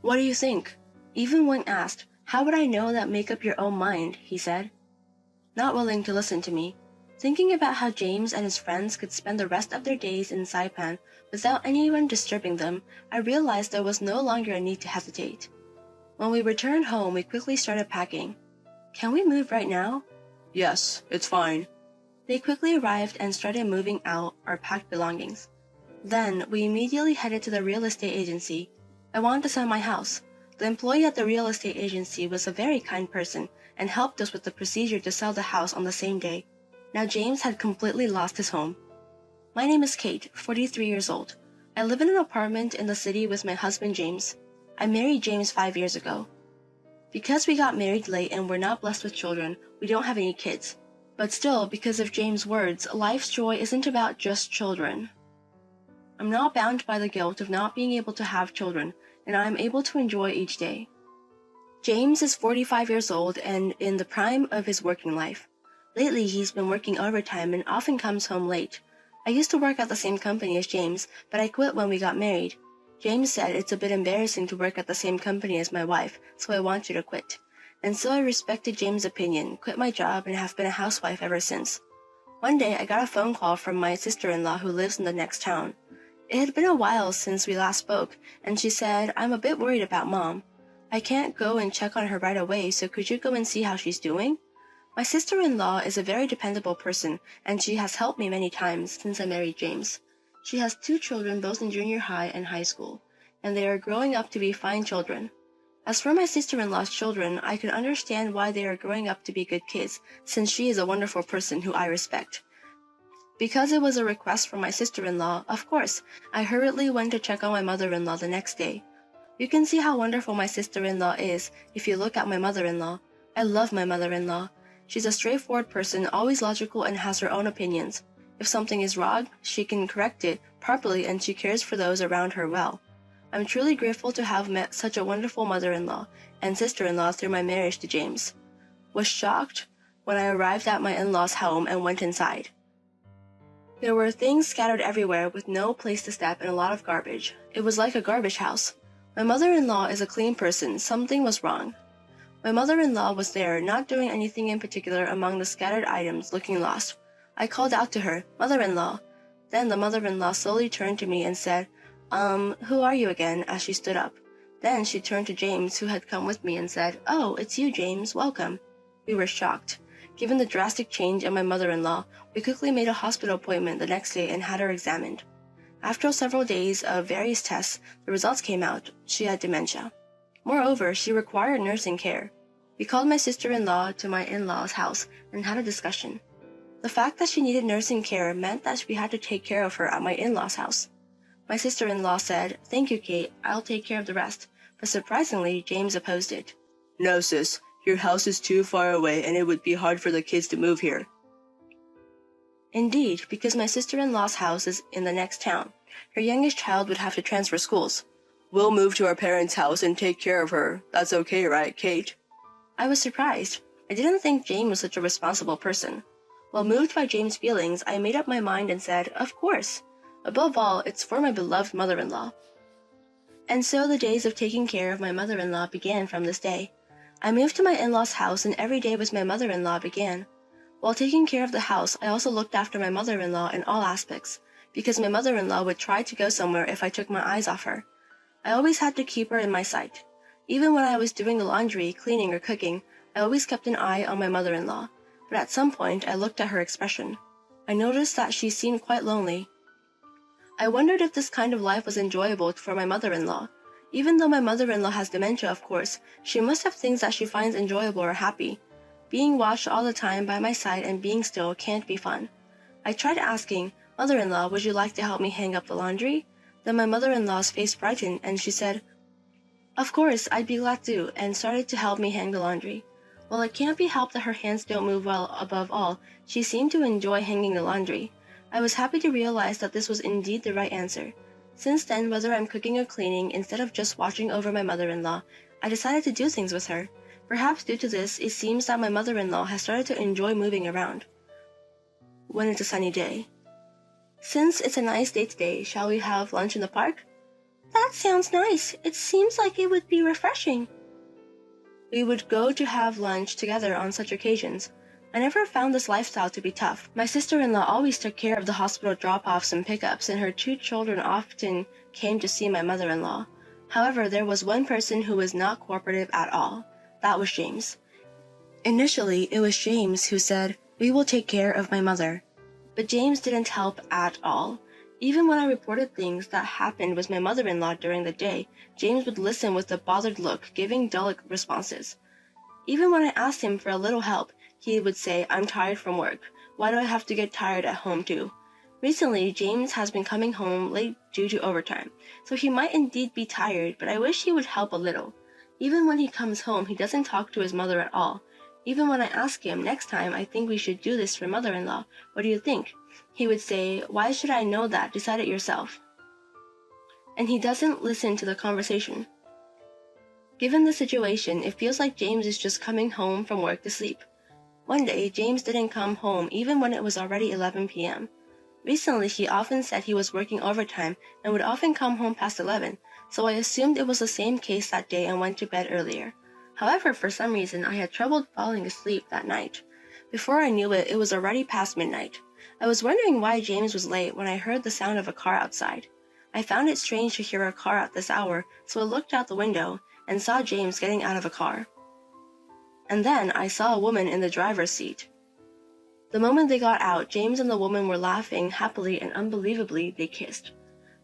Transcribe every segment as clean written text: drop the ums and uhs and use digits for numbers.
What do you think? Even when asked, how would I know that make up your own mind, he said. Not willing to listen to me. Thinking about how James and his friends could spend the rest of their days in Saipan without anyone disturbing them, I realized there was no longer a need to hesitate. When we returned home, we quickly started packing. Can we move right now? Yes, it's fine. They quickly arrived and started moving out our packed belongings. Then, we immediately headed to the real estate agency. I wanted to sell my house. The employee at the real estate agency was a very kind person and helped us with the procedure to sell the house on the same day. Now James had completely lost his home. My name is Kate, 43 years old. I live in an apartment in the city with my husband James. I married James 5 years ago. Because we got married late and we're not blessed with children, we don't have any kids. But still, because of James' words, life's joy isn't about just children. I'm not bound by the guilt of not being able to have children, and I am able to enjoy each day. James is 45 years old and in the prime of his working life. Lately, he's been working overtime and often comes home late. I used to work at the same company as James, but I quit when we got married. James said it's a bit embarrassing to work at the same company as my wife, so I want you to quit. And so I respected James' opinion, quit my job, and have been a housewife ever since. One day, I got a phone call from my sister-in-law who lives in the next town. It had been a while since we last spoke, and she said, I'm a bit worried about Mom. I can't go and check on her right away, so could you go and see how she's doing? My sister-in-law is a very dependable person, and she has helped me many times since I married James. She has 2 children both in junior high and high school, and they are growing up to be fine children. As for my sister-in-law's children, I can understand why they are growing up to be good kids, since she is a wonderful person who I respect. Because it was a request from my sister-in-law, of course, I hurriedly went to check on my mother-in-law the next day. You can see how wonderful my sister-in-law is if you look at my mother-in-law. I love my mother-in-law. She's a straightforward person, always logical, and has her own opinions. If something is wrong, she can correct it properly, and she cares for those around her well. I'm truly grateful to have met such a wonderful mother-in-law and sister-in-law through my marriage to James. Was shocked when I arrived at my in-laws' home and went inside. There were things scattered everywhere with no place to step and a lot of garbage. It was like a garbage house. My mother-in-law is a clean person. Something was wrong. My mother-in-law was there, not doing anything in particular among the scattered items, looking lost. I called out to her, Mother-in-law. Then the mother-in-law slowly turned to me and said, who are you again, as she stood up. Then she turned to James, who had come with me, and said, Oh, it's you, James. Welcome. We were shocked. Given the drastic change in my mother-in-law, we quickly made a hospital appointment the next day and had her examined. After several days of various tests, the results came out. She had dementia. Moreover, she required nursing care. We called my sister-in-law to my in-laws' house and had a discussion. The fact that she needed nursing care meant that we had to take care of her at my in-laws' house. My sister-in-law said, Thank you, Kate, I'll take care of the rest. But surprisingly, James opposed it. No, sis, your house is too far away and it would be hard for the kids to move here. Indeed, because my sister-in-law's house is in the next town. Her youngest child would have to transfer schools. We'll move to our parents' house and take care of her. That's okay, right, Kate? I was surprised. I didn't think James was such a responsible person. While moved by James' feelings, I made up my mind and said, Of course. Above all, it's for my beloved mother-in-law. And so the days of taking care of my mother-in-law began from this day. I moved to my in-laws' house and every day with my mother-in-law began. While taking care of the house, I also looked after my mother-in-law in all aspects, because my mother-in-law would try to go somewhere if I took my eyes off her. I always had to keep her in my sight. Even when I was doing the laundry, cleaning, or cooking, I always kept an eye on my mother-in-law. But at some point, I looked at her expression. I noticed that she seemed quite lonely. I wondered if this kind of life was enjoyable for my mother-in-law. Even though my mother-in-law has dementia, of course, she must have things that she finds enjoyable or happy. Being watched all the time by my side and being still can't be fun. I tried asking, Mother-in-law, would you like to help me hang up the laundry? Then my mother-in-law's face brightened and she said, Of course, I'd be glad to, and started to help me hang the laundry. While it can't be helped that her hands don't move well above all, she seemed to enjoy hanging the laundry. I was happy to realize that this was indeed the right answer. Since then, whether I'm cooking or cleaning, instead of just watching over my mother-in-law, I decided to do things with her. Perhaps due to this, it seems that my mother-in-law has started to enjoy moving around when it's a sunny day. Since it's a nice day today, shall we have lunch in the park? That sounds nice. It seems like it would be refreshing. We would go to have lunch together on such occasions. I never found this lifestyle to be tough. My sister-in-law always took care of the hospital drop-offs and pickups, and her 2 children often came to see my mother-in-law. However, there was one person who was not cooperative at all. That was James. Initially, it was James who said, "We will take care of my mother." But James didn't help at all. Even when I reported things that happened with my mother-in-law during the day, James would listen with a bothered look, giving dull responses. Even when I asked him for a little help, he would say, "I'm tired from work. Why do I have to get tired at home too?" Recently, James has been coming home late due to overtime, so he might indeed be tired, but I wish he would help a little. Even when he comes home, he doesn't talk to his mother at all. Even when I ask him, "Next time, I think we should do this for mother-in-law. What do you think?" he would say, "Why should I know that? Decide it yourself." And he doesn't listen to the conversation. Given the situation, it feels like James is just coming home from work to sleep. One day, James didn't come home even when it was already 11 p.m. Recently, he often said he was working overtime and would often come home past 11, so I assumed it was the same case that day and went to bed earlier. However, for some reason, I had trouble falling asleep that night. Before I knew it, it was already past midnight. I was wondering why James was late when I heard the sound of a car outside. I found it strange to hear a car at this hour, so I looked out the window and saw James getting out of a car. And then I saw a woman in the driver's seat. The moment they got out, James and the woman were laughing happily, and unbelievably, they kissed.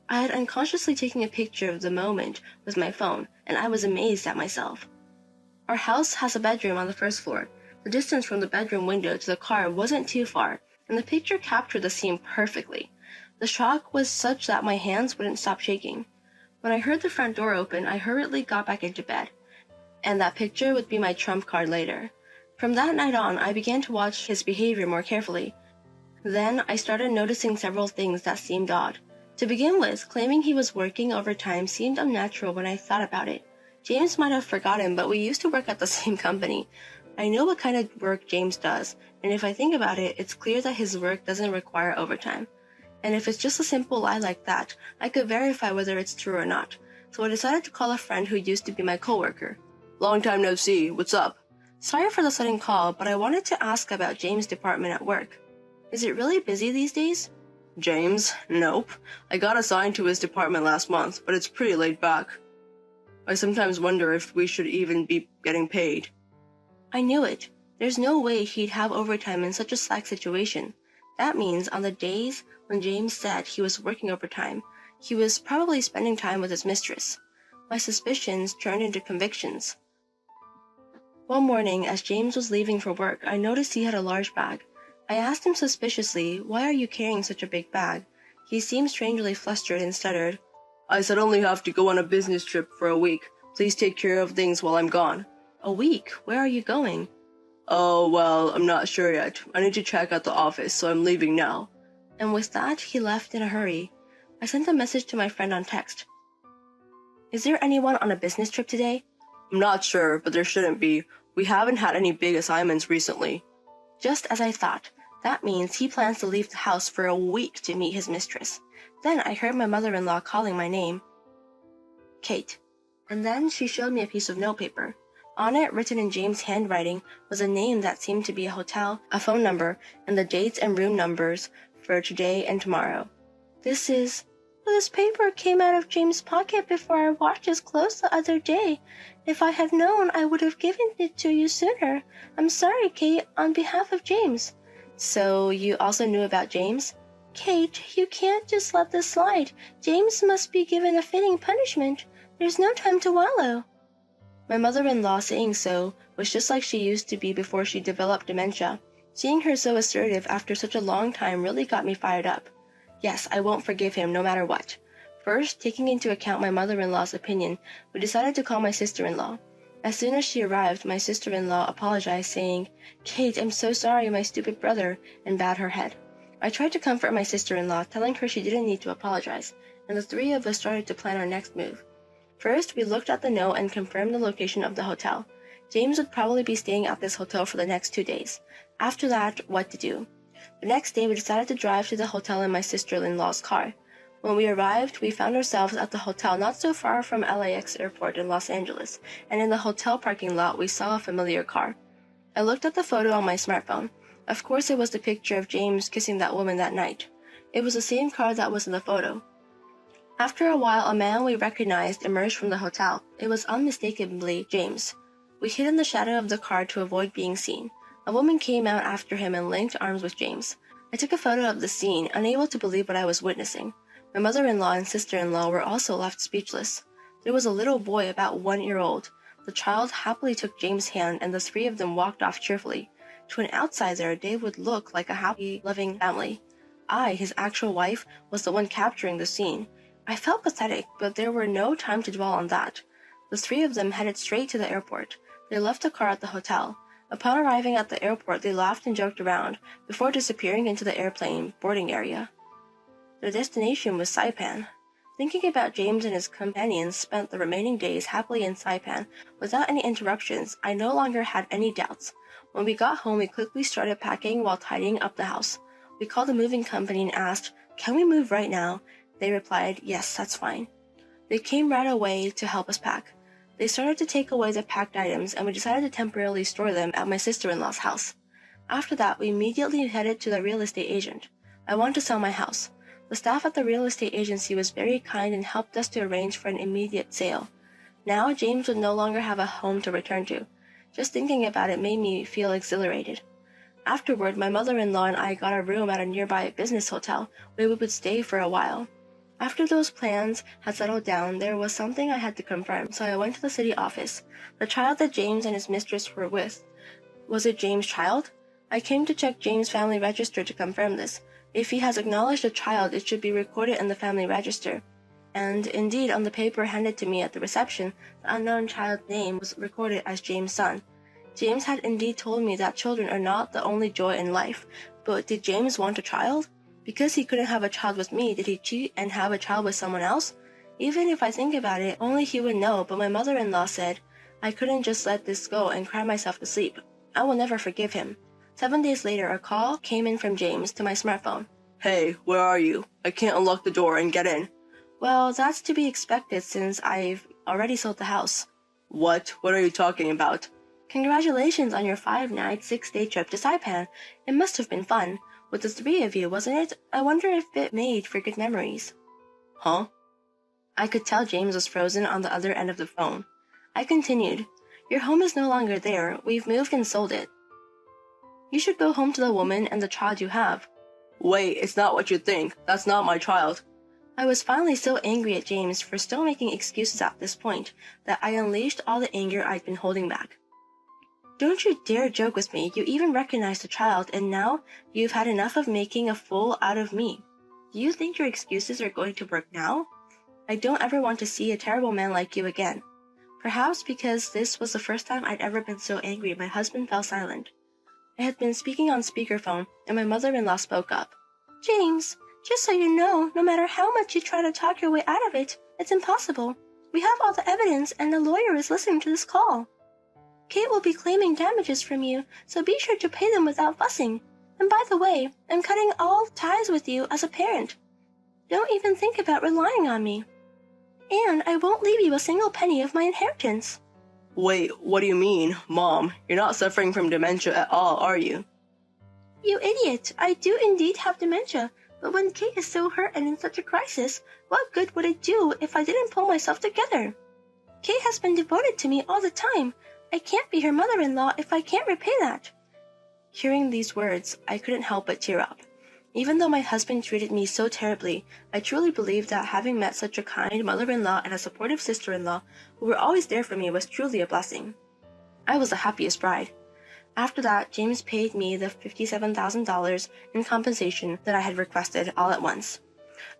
I had unconsciously taken a picture of the moment with my phone, and I was amazed at myself. Our house has a bedroom on the first floor. The distance from the bedroom window to the car wasn't too far, and the picture captured the scene perfectly. The shock was such that my hands wouldn't stop shaking. When I heard the front door open, I hurriedly got back into bed, and that picture would be my trump card later. From that night on, I began to watch his behavior more carefully. Then I started noticing several things that seemed odd. To begin with, claiming he was working overtime seemed unnatural when I thought about it. James might have forgotten, but we used to work at the same company. I know what kind of work James does, and if I think about it, it's clear that his work doesn't require overtime. And if it's just a simple lie like that, I could verify whether it's true or not. So I decided to call a friend who used to be my coworker. "Long time no see, what's up?" "Sorry for the sudden call, but I wanted to ask about James' department at work. Is it really busy these days?" "James? Nope. I got assigned to his department last month, but it's pretty laid back. I sometimes wonder if we should even be getting paid." I knew it. There's no way he'd have overtime in such a slack situation. That means on the days when James said he was working overtime, he was probably spending time with his mistress. My suspicions turned into convictions. One morning, as James was leaving for work, I noticed he had a large bag. I asked him suspiciously, "Why are you carrying such a big bag?" He seemed strangely flustered and stuttered, "I suddenly have to go on a business trip for a week. Please take care of things while I'm gone." "A week? Where are you going?" "Oh, well, I'm not sure yet. I need to check at the office, so I'm leaving now." And with that, he left in a hurry. I sent a message to my friend on text. "Is there anyone on a business trip today?" "I'm not sure, but there shouldn't be. We haven't had any big assignments recently." Just as I thought. That means he plans to leave the house for a week to meet his mistress. Then I heard my mother-in-law calling my name. "Kate." And then she showed me a piece of notepaper. On it, written in James' handwriting, was a name that seemed to be a hotel, a phone number, and the dates and room numbers for today and tomorrow. This paper came out of James' pocket before I washed his clothes the other day. If I had known, I would have given it to you sooner. I'm sorry, Kate, on behalf of James." "So you also knew about James?" "Kate, you can't just let this slide. James must be given a fitting punishment. There's no time to wallow." My mother-in-law saying so was just like she used to be before she developed dementia. Seeing her so assertive after such a long time really got me fired up. Yes, I won't forgive him no matter what. First, taking into account my mother-in-law's opinion, we decided to call my sister-in-law. As soon as she arrived, my sister-in-law apologized, saying, "Kate, I'm so sorry, my stupid brother," and bowed her head. I tried to comfort my sister-in-law, telling her she didn't need to apologize, and the three of us started to plan our next move. First, we looked at the note and confirmed the location of the hotel. James would probably be staying at this hotel for the next 2 days. After that, what to do? The next day, we decided to drive to the hotel in my sister-in-law's car. When we arrived, we found ourselves at the hotel not so far from LAX airport in Los Angeles, and in the hotel parking lot we saw a familiar car. I looked at the photo on my smartphone. Of course it was the picture of James kissing that woman that night. It was the same car that was in the photo. After a while, a man we recognized emerged from the hotel. It was unmistakably James. We hid in the shadow of the car to avoid being seen. A woman came out after him and linked arms with James. I took a photo of the scene, unable to believe what I was witnessing. My mother-in-law and sister-in-law were also left speechless. There was a little boy about 1 year old. The child happily took James' hand and the three of them walked off cheerfully. To an outsider, they would look like a happy, loving family. I, his actual wife, was the one capturing the scene. I felt pathetic, but there were no time to dwell on that. The three of them headed straight to the airport. They left the car at the hotel. Upon arriving at the airport, they laughed and joked around, before disappearing into the airplane boarding area. Their destination was Saipan. Thinking about James and his companions spent the remaining days happily in Saipan without any interruptions, I no longer had any doubts. When we got home, we quickly started packing while tidying up the house. We called the moving company and asked, "Can we move right now?" They replied, "Yes, that's fine." They came right away to help us pack. They started to take away the packed items, and we decided to temporarily store them at my sister-in-law's house. After that, we immediately headed to the real estate agent. I wanted to sell my house. The staff at the real estate agency was very kind and helped us to arrange for an immediate sale. Now, James would no longer have a home to return to. Just thinking about it made me feel exhilarated. Afterward, my mother-in-law and I got a room at a nearby business hotel where we would stay for a while. After those plans had settled down, there was something I had to confirm, so I went to the city office. The child that James and his mistress were with, was it James' child? I came to check James' family register to confirm this. If he has acknowledged a child, it should be recorded in the family register. And indeed, on the paper handed to me at the reception, the unknown child's name was recorded as James' son. James had indeed told me that children are not the only joy in life, but did James want a child? Because he couldn't have a child with me, did he cheat and have a child with someone else? Even if I think about it, only he would know, but my mother-in-law said, I couldn't just let this go and cry myself to sleep. I will never forgive him. 7 days later, a call came in from James to my smartphone. "Hey, where are you? I can't unlock the door and get in." Well, that's to be expected since I've already sold the house. What? What are you talking about? Congratulations on your 5-night, 6-day trip to Saipan. It must have been fun. With the three of you, wasn't it? I wonder if it made for good memories. Huh? I could tell James was frozen on the other end of the phone. I continued, Your home is no longer there. We've moved and sold it. You should go home to the woman and the child you have. Wait, it's not what you think. That's not my child. I was finally so angry at James for still making excuses at this point that I unleashed all the anger I'd been holding back. Don't you dare joke with me. You even recognized the child, and now you've had enough of making a fool out of me. Do you think your excuses are going to work now? I don't ever want to see a terrible man like you again. Perhaps because this was the first time I'd ever been so angry, my husband fell silent. I had been speaking on speakerphone, and my mother-in-law spoke up. James, just so you know, no matter how much you try to talk your way out of it, it's impossible. We have all the evidence, and the lawyer is listening to this call. Kate will be claiming damages from you, so be sure to pay them without fussing. And by the way, I'm cutting all ties with you as a parent. Don't even think about relying on me. And I won't leave you a single penny of my inheritance. Wait, what do you mean, Mom? You're not suffering from dementia at all, are you? You idiot, I do indeed have dementia, but when Kate is so hurt and in such a crisis, what good would it do if I didn't pull myself together? Kate has been devoted to me all the time. I can't be her mother-in-law if I can't repay that. Hearing these words, I couldn't help but tear up. Even though my husband treated me so terribly, I truly believed that having met such a kind mother-in-law and a supportive sister-in-law who were always there for me was truly a blessing. I was the happiest bride. After that, James paid me the $57,000 in compensation that I had requested all at once.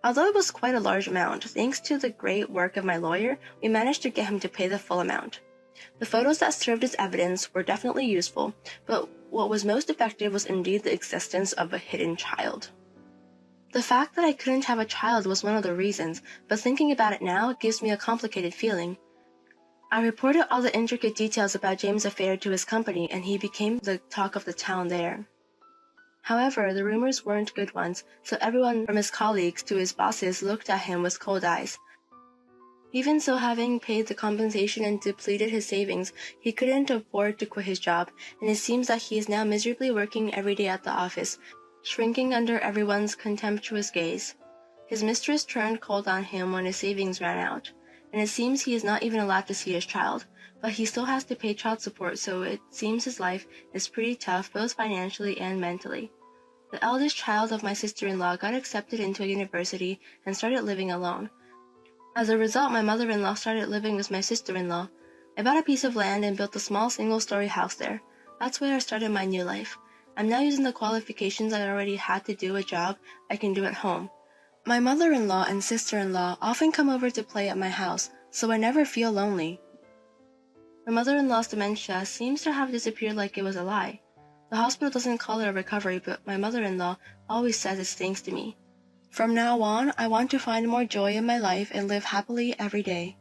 Although it was quite a large amount, thanks to the great work of my lawyer, we managed to get him to pay the full amount. The photos that served as evidence were definitely useful, but what was most effective was indeed the existence of a hidden child. The fact that I couldn't have a child was one of the reasons, but thinking about it now gives me a complicated feeling. I reported all the intricate details about James' affair to his company, and he became the talk of the town there. However, the rumors weren't good ones, so everyone from his colleagues to his bosses looked at him with cold eyes. Even so, having paid the compensation and depleted his savings, he couldn't afford to quit his job, and it seems that he is now miserably working every day at the office, shrinking under everyone's contemptuous gaze. His mistress turned cold on him when his savings ran out, and it seems he is not even allowed to see his child, but he still has to pay child support, so it seems his life is pretty tough both financially and mentally. The eldest child of my sister-in-law got accepted into a university and started living alone. As a result, my mother-in-law started living with my sister-in-law. I bought a piece of land and built a small single-story house there. That's where I started my new life. I'm now using the qualifications I already had to do a job I can do at home. My mother-in-law and sister-in-law often come over to play at my house, so I never feel lonely. My mother-in-law's dementia seems to have disappeared like it was a lie. The hospital doesn't call it a recovery, but my mother-in-law always says it's thanks to me. From now on, I want to find more joy in my life and live happily every day.